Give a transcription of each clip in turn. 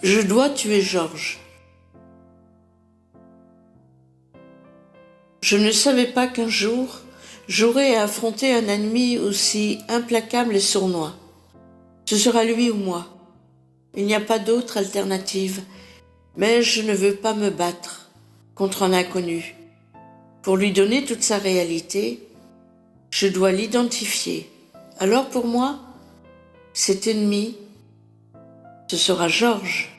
Je dois tuer Georges. Je ne savais pas qu'un jour, j'aurais à affronter un ennemi aussi implacable et sournois. Ce sera lui ou moi. Il n'y a pas d'autre alternative, mais je ne veux pas me battre contre un inconnu. Pour lui donner toute sa réalité, je dois l'identifier. Alors pour moi, cet ennemi, ce sera Georges.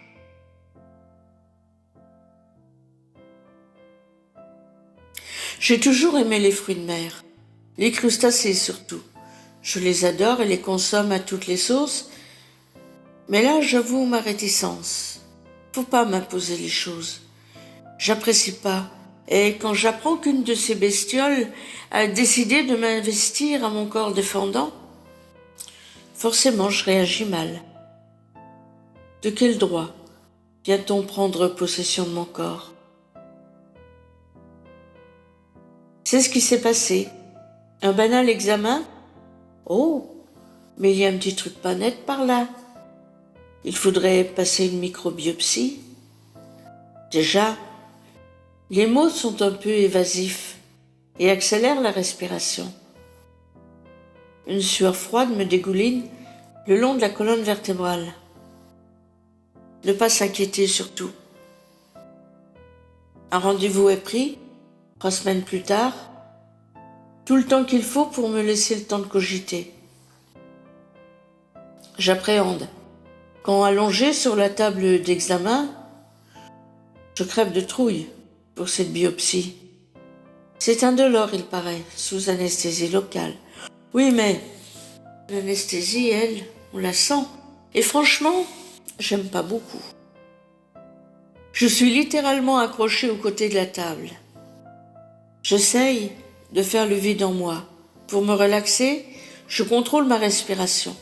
J'ai toujours aimé les fruits de mer, les crustacés surtout. Je les adore et les consomme à toutes les sauces, mais là j'avoue ma réticence. Faut pas m'imposer les choses. J'apprécie pas. Et quand j'apprends qu'une de ces bestioles a décidé de m'investir à mon corps défendant, forcément je réagis mal. De quel droit vient-on prendre possession de mon corps? C'est ce qui s'est passé. Un banal examen? Oh, mais il y a un petit truc pas net par là. Il faudrait passer une microbiopsie. Déjà, les mots sont un peu évasifs et accélèrent la respiration. Une sueur froide me dégouline le long de la colonne vertébrale. Ne pas s'inquiéter surtout. Un rendez-vous est pris, 3 semaines plus tard, tout le temps qu'il faut pour me laisser le temps de cogiter. J'appréhende. Quand allongé sur la table d'examen, je crève de trouille pour cette biopsie. C'est indolore, il paraît, sous anesthésie locale. Oui, mais l'anesthésie, elle, on la sent. Et franchement, j'aime pas beaucoup. Je suis littéralement accrochée aux côtés de la table. J'essaye de faire le vide en moi. Pour me relaxer, je contrôle ma respiration.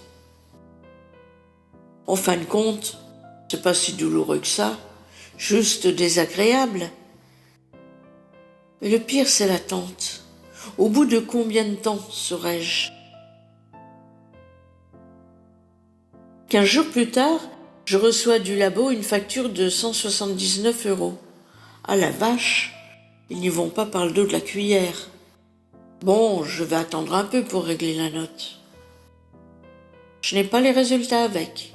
En fin de compte, c'est pas si douloureux que ça, juste désagréable. Mais le pire, c'est l'attente. Au bout de combien de temps serai-je? 15 jours plus tard, je reçois du labo une facture de 179 €. Ah la vache, ils n'y vont pas par le dos de la cuillère. Bon, je vais attendre un peu pour régler la note. Je n'ai pas les résultats avec.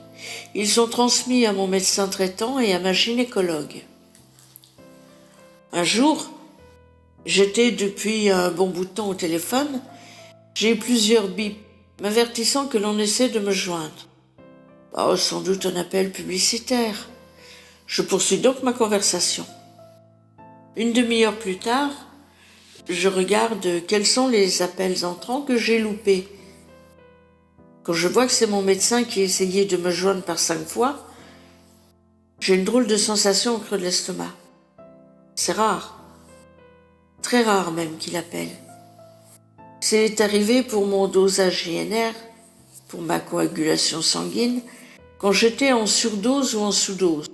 Ils sont transmis à mon médecin traitant et à ma gynécologue. Un jour, j'étais depuis un bon bout de temps au téléphone, j'ai eu plusieurs bips m'avertissant que l'on essaie de me joindre. Oh, sans doute un appel publicitaire. Je poursuis donc ma conversation. Une demi-heure plus tard, je regarde quels sont les appels entrants que j'ai loupés. Quand je vois que c'est mon médecin qui essayait de me joindre par 5 fois, j'ai une drôle de sensation au creux de l'estomac. C'est rare, très rare même qu'il appelle. C'est arrivé pour mon dosage INR, pour ma coagulation sanguine, quand j'étais en surdose ou en sous-dose.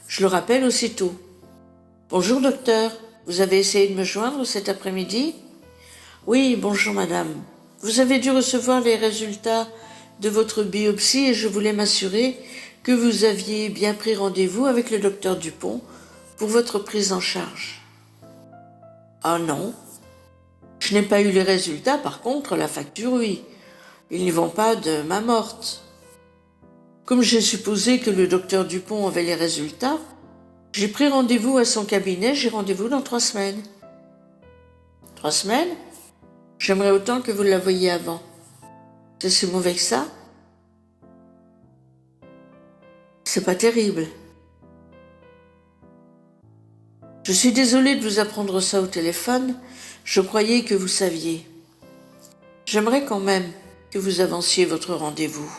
Je le rappelle aussitôt. Bonjour docteur, vous avez essayé de me joindre cet après-midi? Oui, bonjour madame. Vous avez dû recevoir les résultats de votre biopsie et je voulais m'assurer que vous aviez bien pris rendez-vous avec le docteur Dupont pour votre prise en charge. Ah non, je n'ai pas eu les résultats, par contre la facture oui. Ils n'y vont pas de main morte. Comme j'ai supposé que le docteur Dupont avait les résultats, j'ai pris rendez-vous à son cabinet, j'ai rendez-vous dans 3 semaines. 3 semaines? J'aimerais autant que vous la voyiez avant. C'est si mauvais que ça? C'est pas terrible. Je suis désolée de vous apprendre ça au téléphone, je croyais que vous saviez. J'aimerais quand même que vous avanciez votre rendez-vous.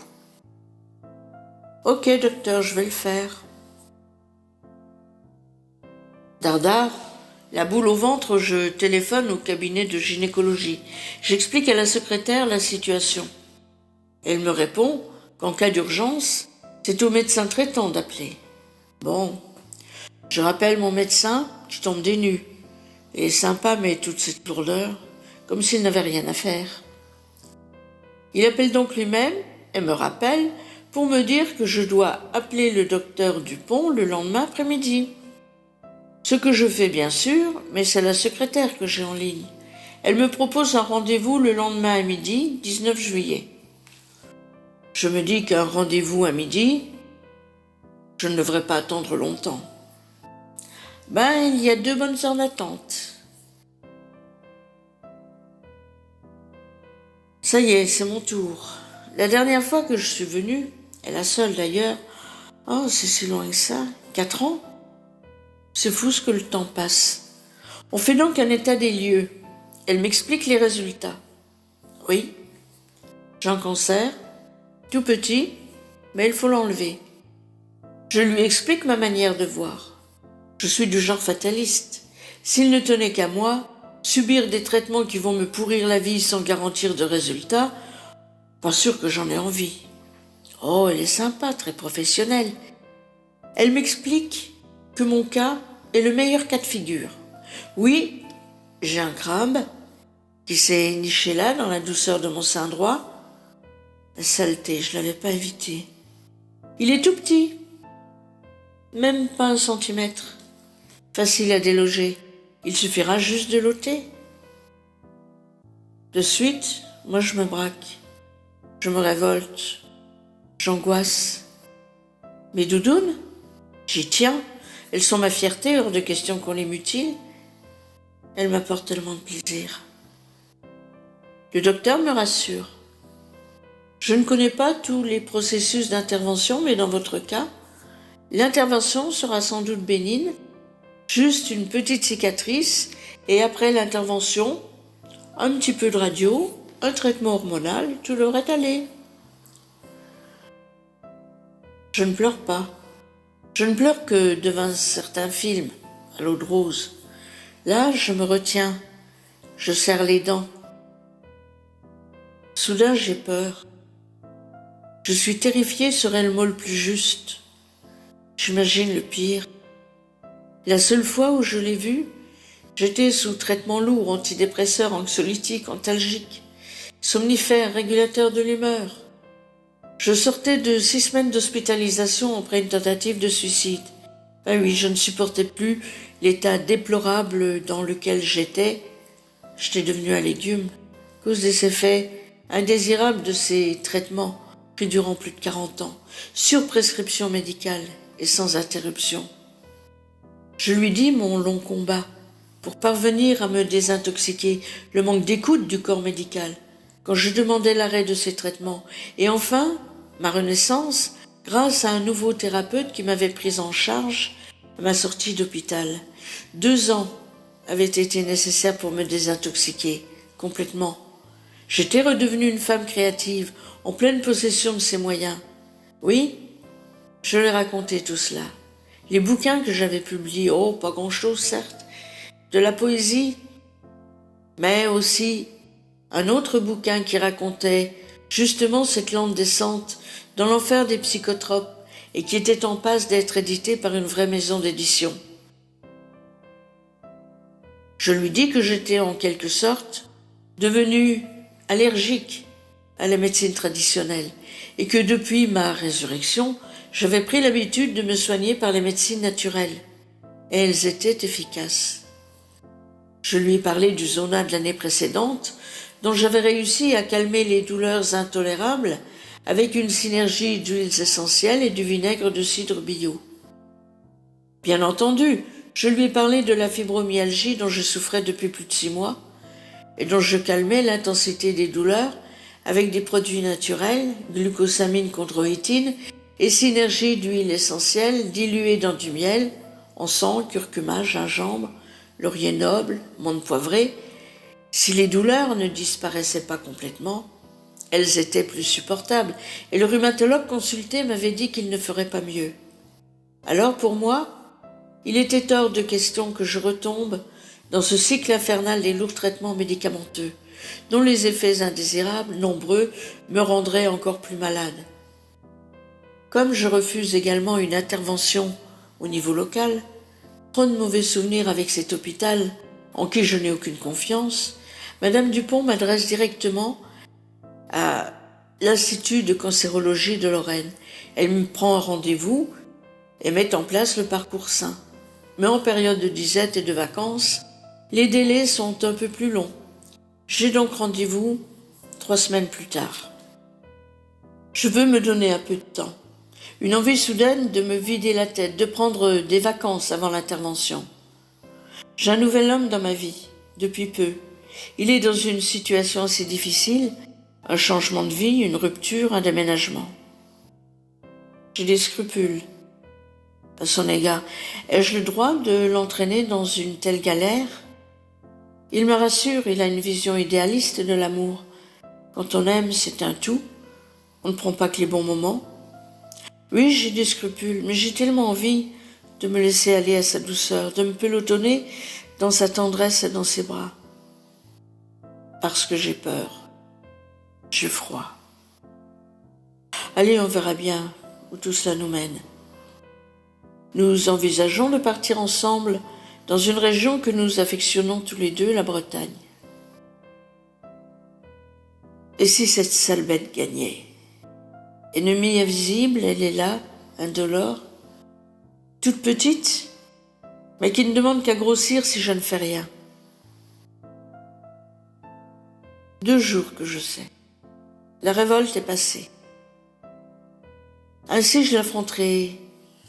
Ok, docteur, je vais le faire. Dardard, la boule au ventre, je téléphone au cabinet de gynécologie. J'explique à la secrétaire la situation. Elle me répond qu'en cas d'urgence, c'est au médecin traitant d'appeler. Bon, je rappelle mon médecin qui tombe des nues. Il est sympa, mais toute cette lourdeur, comme s'il n'avait rien à faire. Il appelle donc lui-même et me rappelle pour me dire que je dois appeler le docteur Dupont le lendemain après-midi. Ce que je fais bien sûr, mais c'est la secrétaire que j'ai en ligne. Elle me propose un rendez-vous le lendemain à midi, 19 juillet. Je me dis qu'un rendez-vous à midi, je ne devrais pas attendre longtemps. Il y a 2 bonnes heures d'attente. Ça y est, c'est mon tour. La dernière fois que je suis venue, et la seule d'ailleurs, oh, c'est si loin que ça, 4 ans. C'est fou ce que le temps passe. On fait donc un état des lieux. Elle m'explique les résultats. Oui, j'ai un cancer, tout petit, mais il faut l'enlever. Je lui explique ma manière de voir. Je suis du genre fataliste. S'il ne tenait qu'à moi, subir des traitements qui vont me pourrir la vie sans garantir de résultats, pas sûr que j'en ai envie. Oh, elle est sympa, très professionnelle. Elle m'explique que mon cas est le meilleur cas de figure. Oui, j'ai un crabe qui s'est niché là, dans la douceur de mon sein droit. La saleté, je ne l'avais pas évité. Il est tout petit, même pas 1 centimètre. Facile à déloger, il suffira juste de l'ôter. De suite, moi je me braque, je me révolte, j'angoisse. Mes doudounes, j'y tiens, elles sont ma fierté, hors de question qu'on les mutile. Elles m'apportent tellement de plaisir. Le docteur me rassure. Je ne connais pas tous les processus d'intervention, mais dans votre cas, l'intervention sera sans doute bénigne, juste une petite cicatrice, et après l'intervention, un petit peu de radio, un traitement hormonal, tout devrait aller. Je ne pleure pas. Je ne pleure que devant certains films, à l'eau de rose. Là, je me retiens, je serre les dents. Soudain, j'ai peur. Je suis terrifiée serait le mot le plus juste. J'imagine le pire. La seule fois où je l'ai vu, j'étais sous traitement lourd, antidépresseur, anxiolytique, antalgique, somnifère, régulateur de l'humeur. Je sortais de 6 semaines d'hospitalisation après une tentative de suicide. Oui, je ne supportais plus l'état déplorable dans lequel j'étais. J'étais devenue un légume à cause des effets indésirables de ces traitements pris durant plus de 40 ans, sur prescription médicale et sans interruption. Je lui dis mon long combat pour parvenir à me désintoxiquer, le manque d'écoute du corps médical, quand je demandais l'arrêt de ces traitements, et enfin, ma renaissance, grâce à un nouveau thérapeute qui m'avait prise en charge à ma sortie d'hôpital. 2 ans avaient été nécessaires pour me désintoxiquer, complètement. J'étais redevenue une femme créative, en pleine possession de ses moyens. Oui, je lui ai raconté tout cela. Les bouquins que j'avais publiés, oh, pas grand-chose certes, de la poésie, mais aussi un autre bouquin qui racontait justement cette lente descente dans l'enfer des psychotropes et qui était en passe d'être édité par une vraie maison d'édition. Je lui dis que j'étais en quelque sorte devenue allergique à la médecine traditionnelle et que depuis ma résurrection, j'avais pris l'habitude de me soigner par les médecines naturelles et elles étaient efficaces. Je lui ai parlé du Zona de l'année précédente dont j'avais réussi à calmer les douleurs intolérables avec une synergie d'huiles essentielles et du vinaigre de cidre bio. Bien entendu, je lui ai parlé de la fibromyalgie dont je souffrais depuis plus de 6 mois et dont je calmais l'intensité des douleurs avec des produits naturels, glucosamine chondroïtine et synergie d'huiles essentielles diluées dans du miel, encens, curcuma, gingembre, laurier noble, menthe poivrée. Si les douleurs ne disparaissaient pas complètement, elles étaient plus supportables et le rhumatologue consulté m'avait dit qu'il ne ferait pas mieux. Alors pour moi, il était hors de question que je retombe dans ce cycle infernal des lourds traitements médicamenteux, dont les effets indésirables, nombreux, me rendraient encore plus malade. Comme je refuse également une intervention au niveau local, trop de mauvais souvenirs avec cet hôpital en qui je n'ai aucune confiance, Madame Dupont m'adresse directement à l'Institut de cancérologie de Lorraine. Elle me prend un rendez-vous et met en place le parcours sain. Mais en période de disette et de vacances, les délais sont un peu plus longs. J'ai donc rendez-vous 3 semaines plus tard. Je veux me donner un peu de temps. Une envie soudaine de me vider la tête, de prendre des vacances avant l'intervention. J'ai un nouvel homme dans ma vie, depuis peu. Il est dans une situation assez difficile, un changement de vie, une rupture, un déménagement. J'ai des scrupules à son égard. Ai-je le droit de l'entraîner dans une telle galère ? Il me rassure, il a une vision idéaliste de l'amour. Quand on aime, c'est un tout. On ne prend pas que les bons moments. Oui, j'ai des scrupules, mais j'ai tellement envie de me laisser aller à sa douceur, de me pelotonner dans sa tendresse et dans ses bras. Parce que j'ai peur. J'ai froid. Allez, on verra bien où tout cela nous mène. Nous envisageons de partir ensemble dans une région que nous affectionnons tous les deux, la Bretagne. Et si cette sale bête gagnait ? Ennemie invisible, elle est là, indolore, toute petite, mais qui ne demande qu'à grossir si je ne fais rien. 2 jours que je sais. La révolte est passée. Ainsi je l'affronterai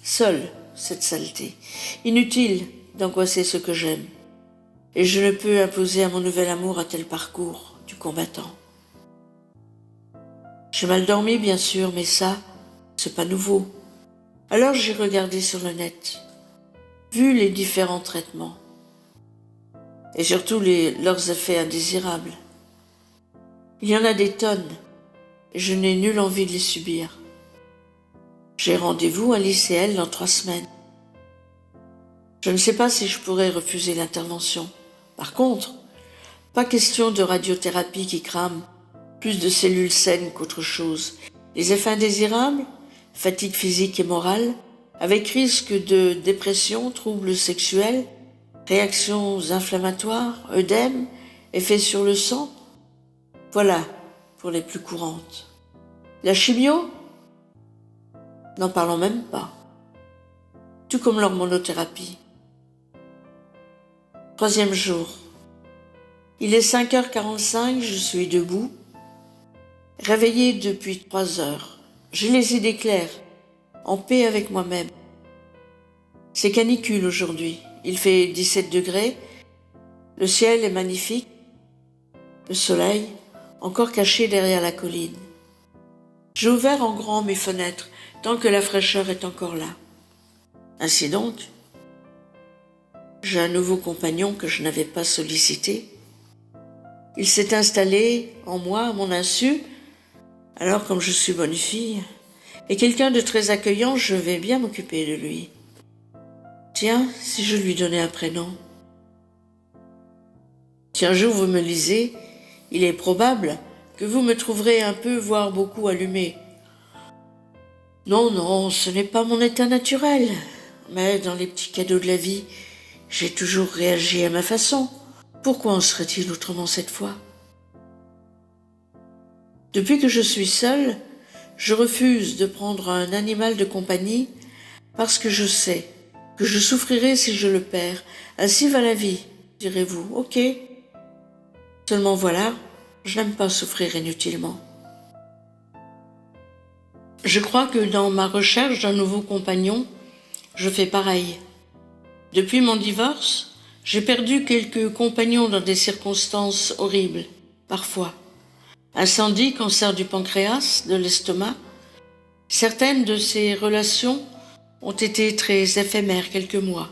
seule, cette saleté. Inutile d'angoisser ce que j'aime. Et je ne peux imposer à mon nouvel amour un tel parcours du combattant. J'ai mal dormi, bien sûr, mais ça, c'est pas nouveau. Alors j'ai regardé sur le net, vu les différents traitements, et surtout leurs effets indésirables. Il y en a des tonnes, et je n'ai nulle envie de les subir. J'ai rendez-vous à l'ICL dans 3 semaines. Je ne sais pas si je pourrais refuser l'intervention. Par contre, pas question de radiothérapie qui crame plus de cellules saines qu'autre chose. Les effets indésirables, fatigue physique et morale, avec risque de dépression, troubles sexuels, réactions inflammatoires, œdème, effets sur le sang. Voilà pour les plus courantes. La chimio ? N'en parlons même pas. Tout comme l'hormonothérapie. 3e jour. Il est 5h45, je suis debout, réveillée depuis 3 heures. J'ai les idées claires, en paix avec moi-même. C'est canicule aujourd'hui. Il fait 17 degrés. Le ciel est magnifique. Le soleil, encore caché derrière la colline. J'ai ouvert en grand mes fenêtres, tant que la fraîcheur est encore là. Ainsi donc, j'ai un nouveau compagnon que je n'avais pas sollicité. Il s'est installé en moi à mon insu. Alors, comme je suis bonne fille et quelqu'un de très accueillant, je vais bien m'occuper de lui. Tiens, si je lui donnais un prénom. Si un jour vous me lisez, il est probable que vous me trouverez un peu, voire beaucoup allumé. Non, non, ce n'est pas mon état naturel, mais dans les petits cadeaux de la vie, j'ai toujours réagi à ma façon. Pourquoi en serait-il autrement cette fois ? Depuis que je suis seule, je refuse de prendre un animal de compagnie parce que je sais que je souffrirai si je le perds. Ainsi va la vie, direz-vous. Ok. Seulement voilà, je n'aime pas souffrir inutilement. Je crois que dans ma recherche d'un nouveau compagnon, je fais pareil. Depuis mon divorce, j'ai perdu quelques compagnons dans des circonstances horribles, parfois. Incendie, cancer du pancréas, de l'estomac. Certaines de ces relations ont été très éphémères, quelques mois.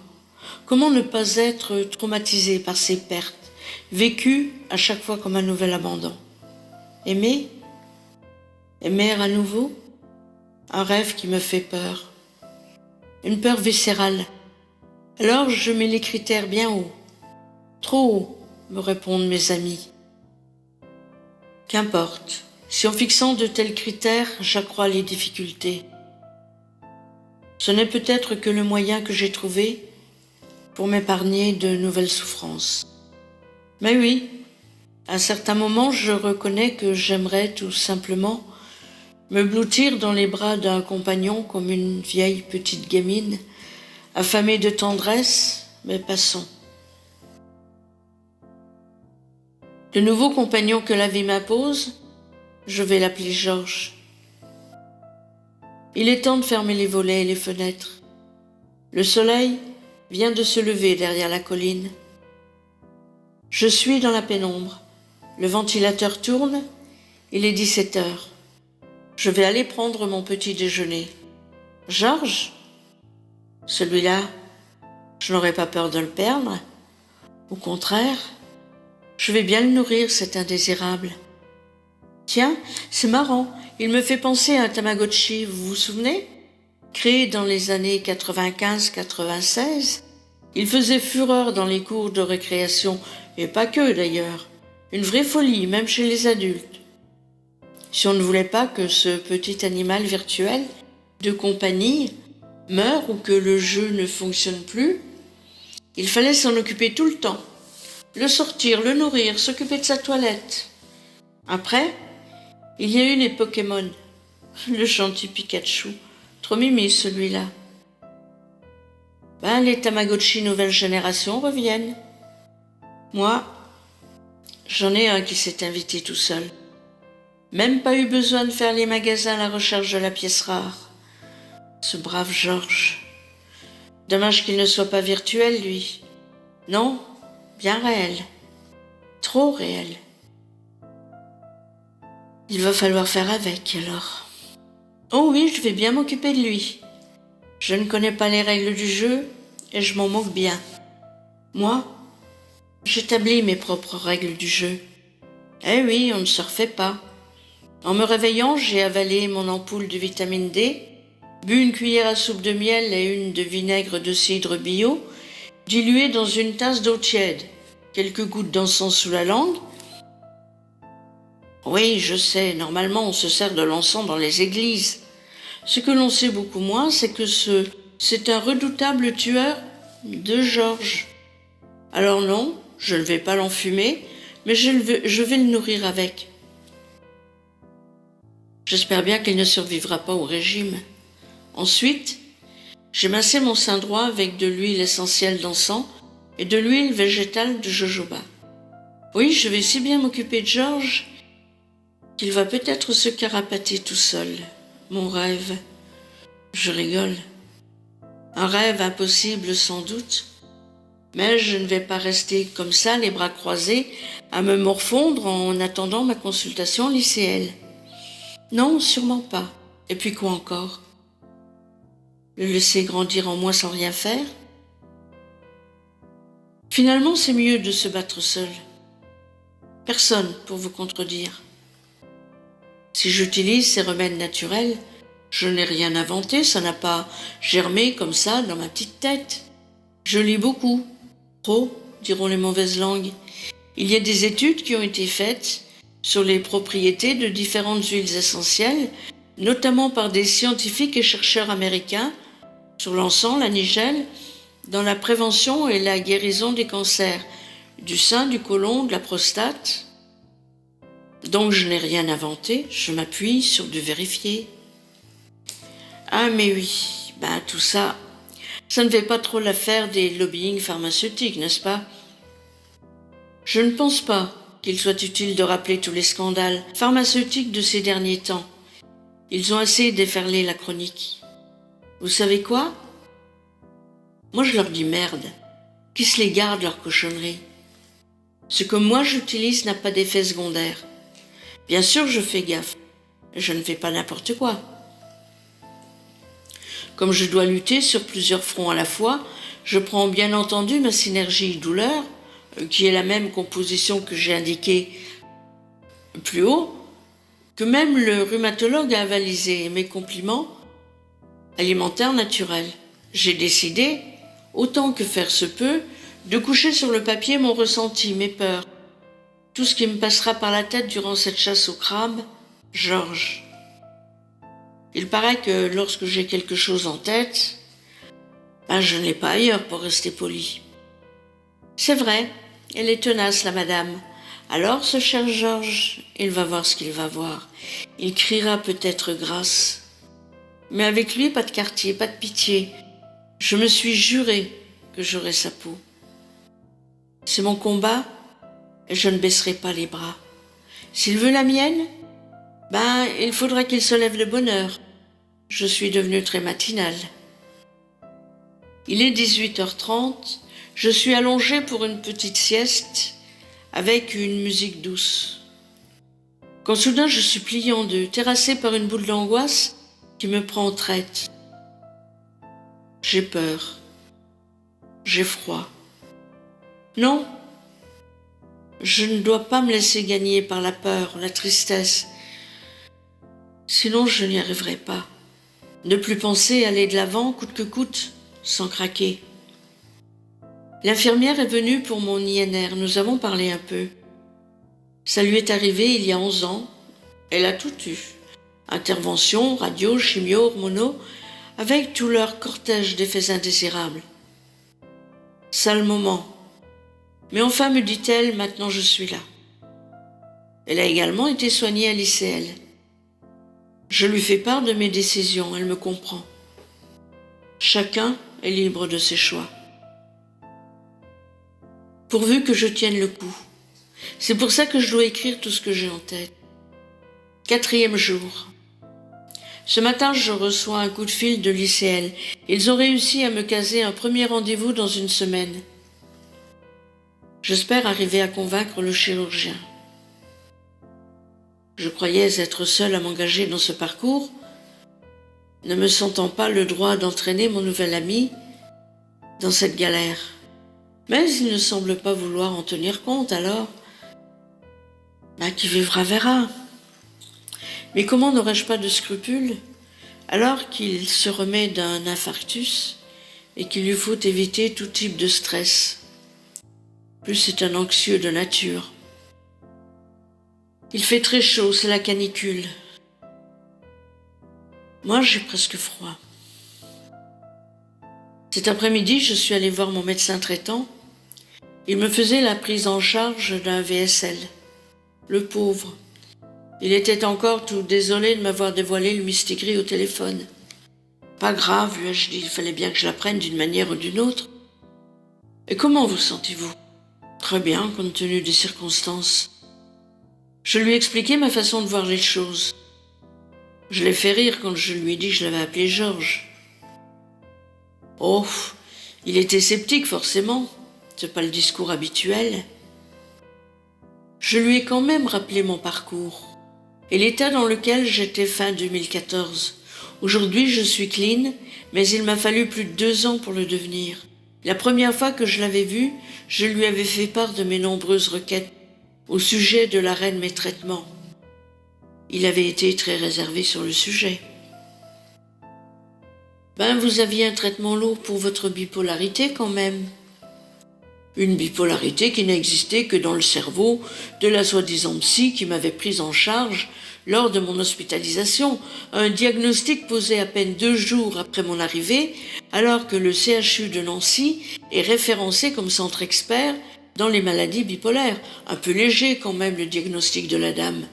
Comment ne pas être traumatisé par ces pertes, vécues à chaque fois comme un nouvel abandon ? Aimer ? Aimer à nouveau ? Un rêve qui me fait peur. Une peur viscérale. Alors je mets les critères bien haut. Trop haut, me répondent mes amis. Qu'importe, si en fixant de tels critères, j'accrois les difficultés. Ce n'est peut-être que le moyen que j'ai trouvé pour m'épargner de nouvelles souffrances. Mais oui, à un certain moment, je reconnais que j'aimerais tout simplement me blottir dans les bras d'un compagnon comme une vieille petite gamine, affamée de tendresse, mais passons. Le nouveau compagnon que la vie m'impose, je vais l'appeler Georges. Il est temps de fermer les volets et les fenêtres. Le soleil vient de se lever derrière la colline. Je suis dans la pénombre. Le ventilateur tourne, il est 17 heures. Je vais aller prendre mon petit déjeuner. Georges, celui-là, je n'aurai pas peur de le perdre. Au contraire, je vais bien le nourrir, cet indésirable. Tiens, c'est marrant, il me fait penser à un Tamagotchi, vous vous souvenez? Créé dans les années 95-96, il faisait fureur dans les cours de récréation, et pas que d'ailleurs. Une vraie folie, même chez les adultes. Si on ne voulait pas que ce petit animal virtuel de compagnie meure ou que le jeu ne fonctionne plus, il fallait s'en occuper tout le temps. Le sortir, le nourrir, s'occuper de sa toilette. Après, il y a eu les Pokémon. Le gentil Pikachu. Trop mimi celui-là. Les Tamagotchi nouvelle génération reviennent. Moi, j'en ai un qui s'est invité tout seul. Même pas eu besoin de faire les magasins à la recherche de la pièce rare. Ce brave Georges. Dommage qu'il ne soit pas virtuel, lui. Non, bien réel. Trop réel. Il va falloir faire avec, alors. Oh oui, je vais bien m'occuper de lui. Je ne connais pas les règles du jeu et je m'en moque bien. Moi, j'établis mes propres règles du jeu. Eh oui, on ne se refait pas. En me réveillant, j'ai avalé mon ampoule de vitamine D, bu une cuillère à soupe de miel et une de vinaigre de cidre bio, dilué dans une tasse d'eau tiède, quelques gouttes d'encens sous la langue. Oui, je sais, normalement on se sert de l'encens dans les églises. Ce que l'on sait beaucoup moins, c'est que c'est un redoutable tueur de Georges. Alors non, je ne vais pas l'enfumer, mais je vais le nourrir avec. J'espère bien qu'il ne survivra pas au régime. Ensuite, j'ai massé mon sein droit avec de l'huile essentielle d'encens et de l'huile végétale de jojoba. Oui, je vais si bien m'occuper de Georges qu'il va peut-être se carapater tout seul. Mon rêve. Je rigole. Un rêve impossible sans doute. Mais je ne vais pas rester comme ça, les bras croisés, à me morfondre en attendant ma consultation lycéenne. Non, sûrement pas. Et puis quoi encore? Le laisser grandir en moi sans rien faire? Finalement, c'est mieux de se battre seul. Personne pour vous contredire. Si j'utilise ces remèdes naturels, je n'ai rien inventé, ça n'a pas germé comme ça dans ma petite tête. Je lis beaucoup. Trop, diront les mauvaises langues. Il y a des études qui ont été faites sur les propriétés de différentes huiles essentielles, notamment par des scientifiques et chercheurs américains, sur l'encens, la nigelle, dans la prévention et la guérison des cancers, du sein, du côlon, de la prostate. Donc je n'ai rien inventé, je m'appuie sur du vérifié. Ah mais oui, tout ça, ça ne fait pas trop l'affaire des lobbying pharmaceutiques, n'est-ce pas? Je ne pense pas qu'il soit utile de rappeler tous les scandales pharmaceutiques de ces derniers temps. Ils ont assez déferlé la chronique. Vous savez quoi? Moi je leur dis merde, qu'ils se les gardent leurs cochonneries. Ce que moi j'utilise n'a pas d'effet secondaire. Bien sûr je fais gaffe, je ne fais pas n'importe quoi. Comme je dois lutter sur plusieurs fronts à la fois, je prends bien entendu ma synergie douleur, qui est la même composition que j'ai indiquée plus haut, que même le rhumatologue a avalisé. Mes compliments alimentaires naturels. J'ai décidé, autant que faire se peut, de coucher sur le papier mon ressenti, mes peurs, tout ce qui me passera par la tête durant cette chasse au crabe, Georges. Il paraît que lorsque j'ai quelque chose en tête, je ne l'ai pas ailleurs pour rester poli. C'est vrai, elle est tenace, la madame. Alors, ce cher Georges, il va voir ce qu'il va voir. Il criera peut-être grâce. Mais avec lui, pas de quartier, pas de pitié. Je me suis juré que j'aurais sa peau. C'est mon combat et je ne baisserai pas les bras. S'il veut la mienne, il faudra qu'il se lève de bonne heure. Je suis devenue très matinale. Il est 18h30, je suis allongée pour une petite sieste avec une musique douce. Quand soudain je suis pliée en deux, terrassée par une boule d'angoisse qui me prend en traite. J'ai peur. J'ai froid. Non, je ne dois pas me laisser gagner par la peur, la tristesse. Sinon je n'y arriverai pas. Ne plus penser aller de l'avant, coûte que coûte, sans craquer. L'infirmière est venue pour mon INR, nous avons parlé un peu. Ça lui est arrivé il y a 11 ans, elle a tout eu. Intervention, radio, chimio, hormonaux, avec tout leur cortège d'effets indésirables. Sale moment. Mais enfin, me dit-elle, maintenant je suis là. Elle a également été soignée à l'ICL. Je lui fais part de mes décisions, elle me comprend. Chacun est libre de ses choix. Pourvu que je tienne le coup. C'est pour ça que je dois écrire tout ce que j'ai en tête. 4e jour. Ce matin, je reçois un coup de fil de l'ICL. Ils ont réussi à me caser un premier rendez-vous dans une semaine. J'espère arriver à convaincre le chirurgien. Je croyais être seule à m'engager dans ce parcours, ne me sentant pas le droit d'entraîner mon nouvel ami dans cette galère. Mais il ne semble pas vouloir en tenir compte, alors qui vivra verra. Mais comment n'aurais-je pas de scrupules alors qu'il se remet d'un infarctus et qu'il lui faut éviter tout type de stress. Plus c'est un anxieux de nature. Il fait très chaud, c'est la canicule. Moi, j'ai presque froid. Cet après-midi, je suis allée voir mon médecin traitant. Il me faisait la prise en charge d'un VSL. Le pauvre. Il était encore tout désolé de m'avoir dévoilé le mistigris au téléphone. Pas grave, lui ai-je dit, il fallait bien que je l'apprenne d'une manière ou d'une autre. Et comment vous sentez-vous? Très bien, compte tenu des circonstances. Je lui ai expliqué ma façon de voir les choses. Je l'ai fait rire quand je lui ai dit que je l'avais appelé Georges. Oh, il était sceptique forcément, c'est pas le discours habituel. Je lui ai quand même rappelé mon parcours et l'état dans lequel j'étais fin 2014. Aujourd'hui, je suis clean, mais il m'a fallu plus de 2 ans pour le devenir. La première fois que je l'avais vu, je lui avais fait part de mes nombreuses requêtes au sujet de l'arrêt de mes traitements. Il avait été très réservé sur le sujet. Vous aviez un traitement lourd pour votre bipolarité quand même. Une bipolarité qui n'existait que dans le cerveau de la soi-disant psy qui m'avait prise en charge lors de mon hospitalisation, un diagnostic posé à peine 2 jours après mon arrivée, alors que le CHU de Nancy est référencé comme centre expert dans les maladies bipolaires. Un peu léger quand même le diagnostic de la dame.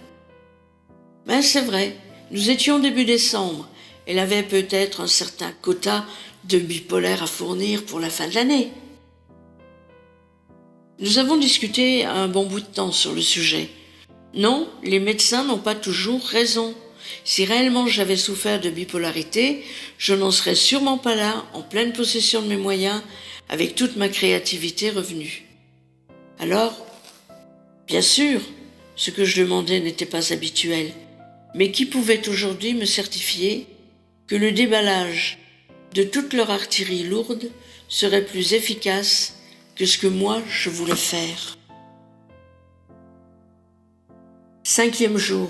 Mais c'est vrai, nous étions début décembre. Elle avait peut-être un certain quota de bipolaire à fournir pour la fin de l'année. Nous avons discuté un bon bout de temps sur le sujet. Non, les médecins n'ont pas toujours raison. Si réellement j'avais souffert de bipolarité, je n'en serais sûrement pas là, en pleine possession de mes moyens, avec toute ma créativité revenue. Alors, bien sûr, ce que je demandais n'était pas habituel, mais qui pouvait aujourd'hui me certifier que le déballage de toute leur artillerie lourde serait plus efficace que ce que moi je voulais faire. 5e jour,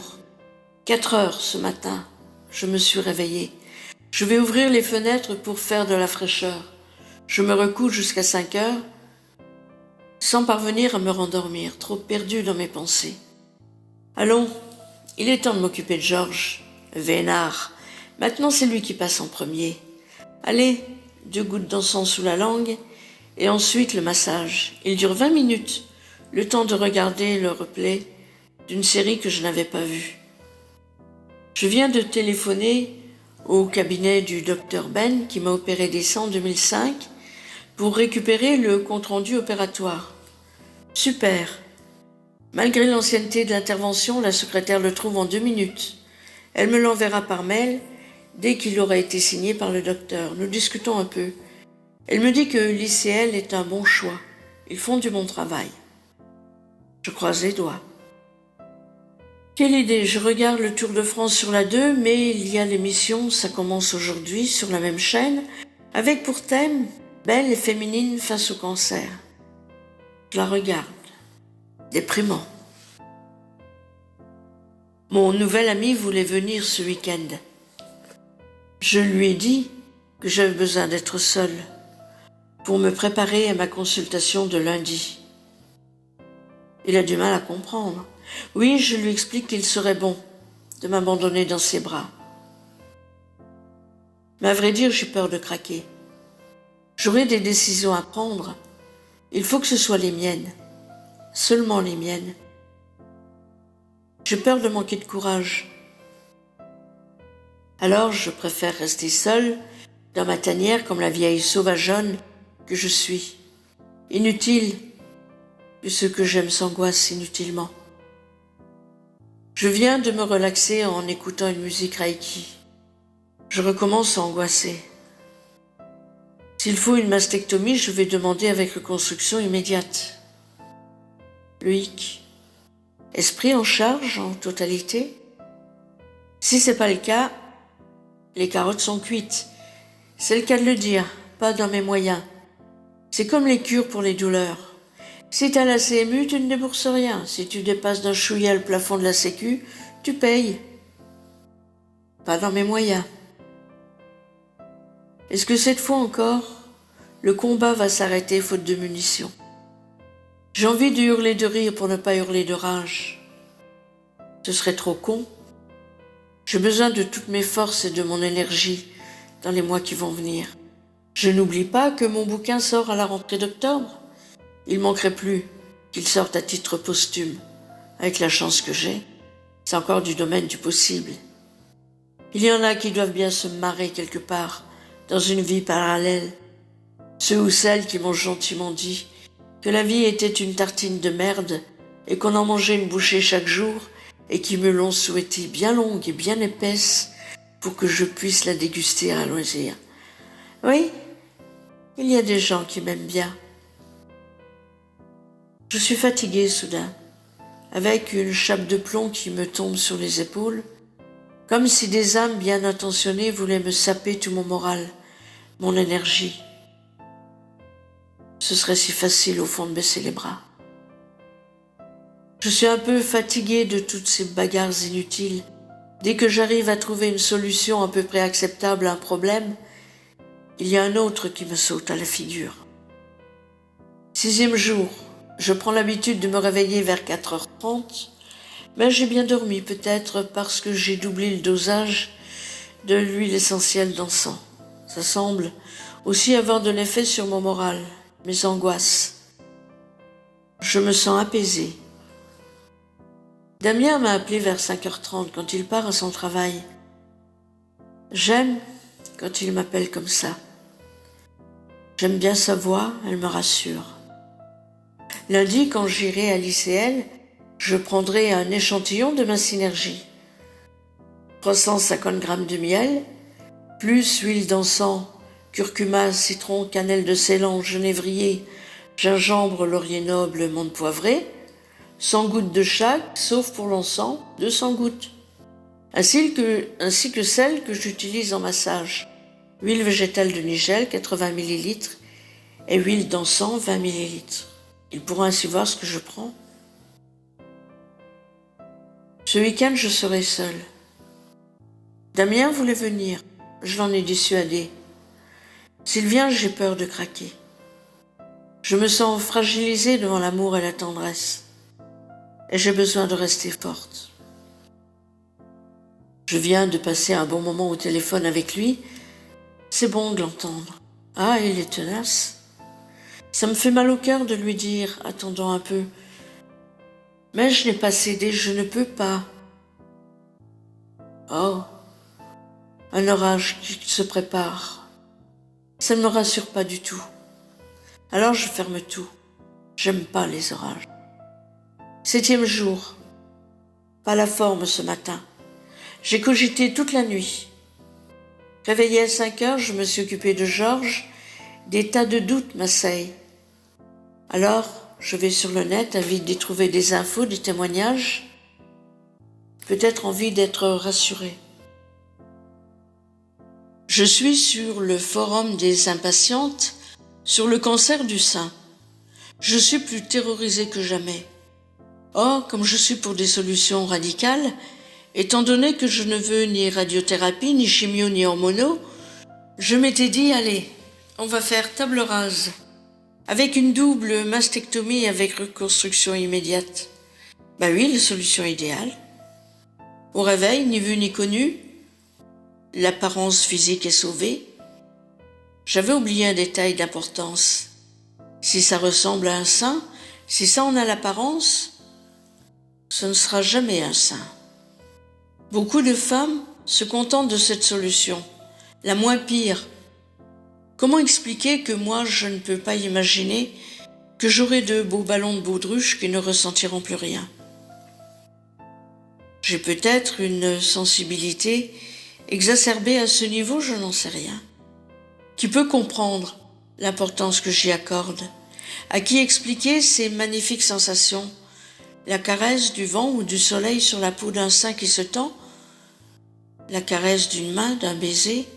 4 heures ce matin, je me suis réveillée. Je vais ouvrir les fenêtres pour faire de la fraîcheur. Je me recouche jusqu'à 5 heures, sans parvenir à me rendormir, trop perdue dans mes pensées. Allons, il est temps de m'occuper de Georges, vénard. Maintenant c'est lui qui passe en premier. Allez, 2 gouttes d'encens sous la langue, et ensuite le massage. Il dure 20 minutes. le temps de regarder le replay d'une série que je n'avais pas vue. Je viens de téléphoner au cabinet du docteur Ben qui m'a opéré des seins en 2005 pour récupérer le compte-rendu opératoire. Super. Malgré l'ancienneté de l'intervention, la secrétaire le trouve en 2 minutes. Elle me l'enverra par mail dès qu'il aura été signé par le docteur. Nous discutons un peu. Elle me dit que l'ICL est un bon choix. Ils font du bon travail. Je croise les doigts. Quelle idée, je regarde le Tour de France sur la 2, mais il y a l'émission, ça commence aujourd'hui sur la même chaîne, avec pour thème « Belle et féminine face au cancer ». Je la regarde. Déprimant. Mon nouvel ami voulait venir ce week-end. Je lui ai dit que j'avais besoin d'être seule pour me préparer à ma consultation de lundi. Il a du mal à comprendre. Oui, je lui explique qu'il serait bon de m'abandonner dans ses bras. Mais à vrai dire, j'ai peur de craquer. J'aurai des décisions à prendre. Il faut que ce soit les miennes. Seulement les miennes. J'ai peur de manquer de courage. Alors, je préfère rester seule dans ma tanière comme la vieille sauvageonne que je suis. Inutile, puisque que j'aime s'angoisse inutilement. Je viens de me relaxer en écoutant une musique Reiki. Je recommence à angoisser. S'il faut une mastectomie, je vais demander avec reconstruction immédiate. Le hic. Est-ce pris en charge en totalité? Si c'est pas le cas, les carottes sont cuites. C'est le cas de le dire, pas dans mes moyens. C'est comme les cures pour les douleurs. Si t'as la CMU, tu ne débourses rien. Si tu dépasses d'un chouïa le plafond de la Sécu, tu payes. Pas dans mes moyens. Est-ce que cette fois encore, le combat va s'arrêter faute de munitions? J'ai envie de hurler de rire pour ne pas hurler de rage. Ce serait trop con. J'ai besoin de toutes mes forces et de mon énergie dans les mois qui vont venir. Je n'oublie pas que mon bouquin sort à la rentrée d'octobre. Il manquerait plus qu'il sorte à titre posthume. Avec la chance que j'ai, c'est encore du domaine du possible. Il y en a qui doivent bien se marrer quelque part, dans une vie parallèle. Ceux ou celles qui m'ont gentiment dit que la vie était une tartine de merde et qu'on en mangeait une bouchée chaque jour et qui me l'ont souhaité bien longue et bien épaisse pour que je puisse la déguster à loisir. Oui, il y a des gens qui m'aiment bien. Je suis fatiguée soudain, avec une chape de plomb qui me tombe sur les épaules, comme si des âmes bien intentionnées voulaient me saper tout mon moral, mon énergie. Ce serait si facile au fond de baisser les bras. Je suis un peu fatiguée de toutes ces bagarres inutiles. Dès que j'arrive à trouver une solution à peu près acceptable à un problème, il y a un autre qui me saute à la figure. 6e jour, je prends l'habitude de me réveiller vers 4h30, mais j'ai bien dormi peut-être parce que j'ai doublé le dosage de l'huile essentielle d'encens. Ça semble aussi avoir de l'effet sur mon moral, mes angoisses. Je me sens apaisée. Damien m'a appelé vers 5h30 quand il part à son travail. J'aime quand il m'appelle comme ça. J'aime bien sa voix, elle me rassure. Lundi, quand j'irai à l'ICL, je prendrai un échantillon de ma synergie. 350 grammes de miel, plus huile d'encens, curcuma, citron, cannelle de Ceylan, genévrier, gingembre, laurier noble, menthe poivrée, 100 gouttes de chaque, sauf pour l'encens, 200 gouttes. Ainsi que celle que j'utilise en massage. Huile végétale de Nigel, 80 ml, et huile d'encens, 20 ml. Il pourra ainsi voir ce que je prends. Ce week-end, je serai seule. Damien voulait venir. Je l'en ai dissuadé. S'il vient, j'ai peur de craquer. Je me sens fragilisée devant l'amour et la tendresse. Et j'ai besoin de rester forte. Je viens de passer un bon moment au téléphone avec lui. C'est bon de l'entendre. Ah, il est tenace. Ça me fait mal au cœur de lui dire « Attendons un peu ». Mais je n'ai pas cédé, je ne peux pas. Oh, un orage qui se prépare. Ça ne me rassure pas du tout. Alors je ferme tout. J'aime pas les orages. 7e jour. Pas la forme ce matin. J'ai cogité toute la nuit. Réveillée à 5 heures, je me suis occupée de Georges. Des tas de doutes m'assaillent. Alors, je vais sur le net, avide d'y trouver des infos, des témoignages. Peut-être envie d'être rassurée. Je suis sur le forum des impatientes sur le cancer du sein. Je suis plus terrorisée que jamais. Or, comme je suis pour des solutions radicales, étant donné que je ne veux ni radiothérapie, ni chimio, ni hormonaux, je m'étais dit, allez, on va faire table rase, avec une double mastectomie avec reconstruction immédiate. Ben oui, la solution idéale. Au réveil, ni vu ni connu, l'apparence physique est sauvée. J'avais oublié un détail d'importance. Si ça ressemble à un sein, si ça en a l'apparence, ce ne sera jamais un sein. Beaucoup de femmes se contentent de cette solution, la moins pire. Comment expliquer que moi, je ne peux pas imaginer que j'aurai de beaux ballons de baudruche qui ne ressentiront plus rien? J'ai peut-être une sensibilité exacerbée à ce niveau, je n'en sais rien. Qui peut comprendre l'importance que j'y accorde? À qui expliquer ces magnifiques sensations? La caresse du vent ou du soleil sur la peau d'un sein qui se tend? La caresse d'une main, d'un baiser?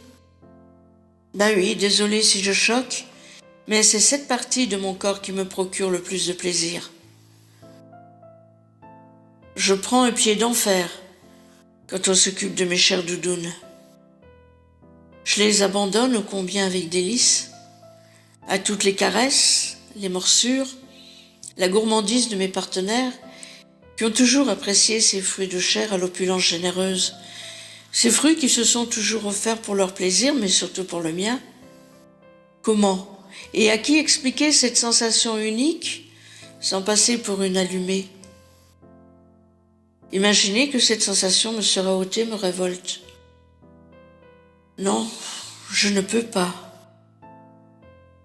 Ben oui, désolé si je choque, mais c'est cette partie de mon corps qui me procure le plus de plaisir. Je prends un pied d'enfer quand on s'occupe de mes chères doudounes. Je les abandonne ô combien avec délice, à toutes les caresses, les morsures, la gourmandise de mes partenaires qui ont toujours apprécié ces fruits de chair à l'opulence généreuse, ces fruits qui se sont toujours offerts pour leur plaisir, mais surtout pour le mien. Comment et à qui expliquer cette sensation unique sans passer pour une allumée? Imaginez que cette sensation me sera ôtée me révolte. Non, je ne peux pas.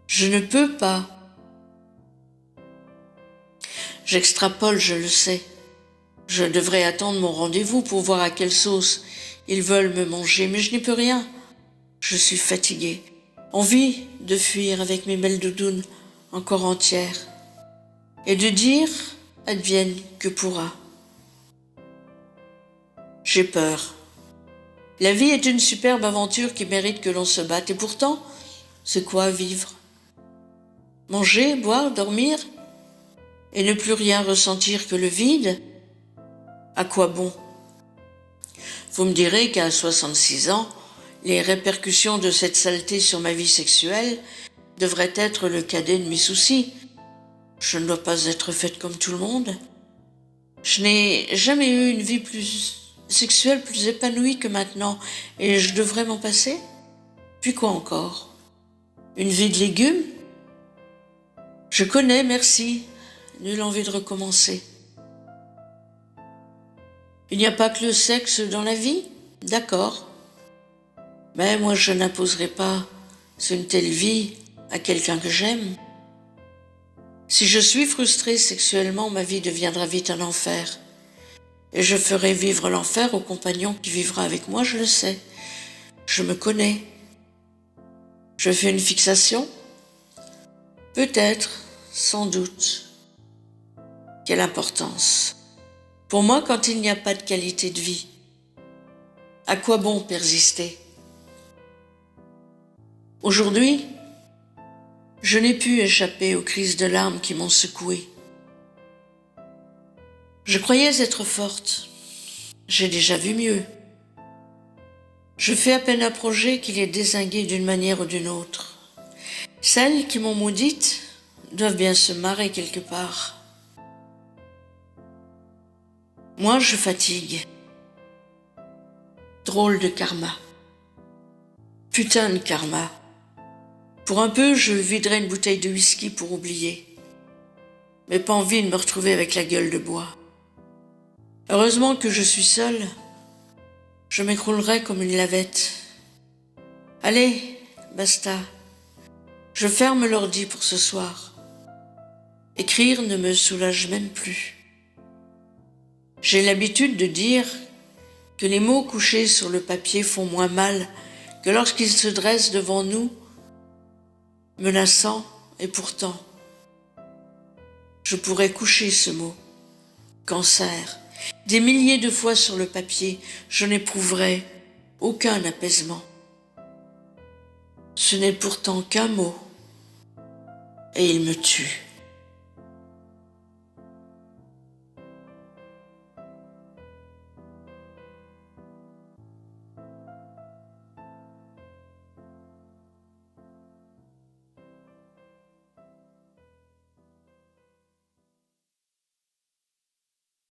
Je ne peux pas. J'extrapole, je le sais. Je devrais attendre mon rendez-vous pour voir à quelle sauce ils veulent me manger, mais je n'y peux rien. Je suis fatiguée. Envie de fuir avec mes belles doudounes encore entières et de dire advienne que pourra. J'ai peur. La vie est une superbe aventure qui mérite que l'on se batte et pourtant, c'est quoi vivre? Manger, boire, dormir et ne plus rien ressentir que le vide? À quoi bon? Vous me direz qu'à 66 ans, les répercussions de cette saleté sur ma vie sexuelle devraient être le cadet de mes soucis. Je ne dois pas être faite comme tout le monde. Je n'ai jamais eu une vie sexuelle plus épanouie que maintenant et je devrais m'en passer? Puis quoi encore? Une vie de légumes? Je connais, merci. Nulle envie de recommencer. Il n'y a pas que le sexe dans la vie? D'accord. Mais moi, je n'imposerai pas une telle vie à quelqu'un que j'aime. Si je suis frustrée sexuellement, ma vie deviendra vite un enfer. Et je ferai vivre l'enfer au compagnon qui vivra avec moi, je le sais. Je me connais. Je fais une fixation? Peut-être, sans doute. Quelle importance. Pour moi, quand il n'y a pas de qualité de vie, à quoi bon persister? Aujourd'hui, je n'ai pu échapper aux crises de larmes qui m'ont secouée. Je croyais être forte. J'ai déjà vu mieux. Je fais à peine un projet qu'il est dézingué d'une manière ou d'une autre. Celles qui m'ont maudite doivent bien se marrer quelque part. Moi, je fatigue. Drôle de karma. Putain de karma. Pour un peu, je viderais une bouteille de whisky pour oublier. Mais pas envie de me retrouver avec la gueule de bois. Heureusement que je suis seule, je m'écroulerais comme une lavette. Allez, basta. Je ferme l'ordi pour ce soir. Écrire ne me soulage même plus. J'ai l'habitude de dire que les mots couchés sur le papier font moins mal que lorsqu'ils se dressent devant nous, menaçants, et pourtant, je pourrais coucher ce mot, cancer, des milliers de fois sur le papier, je n'éprouverai aucun apaisement. Ce n'est pourtant qu'un mot, et il me tue.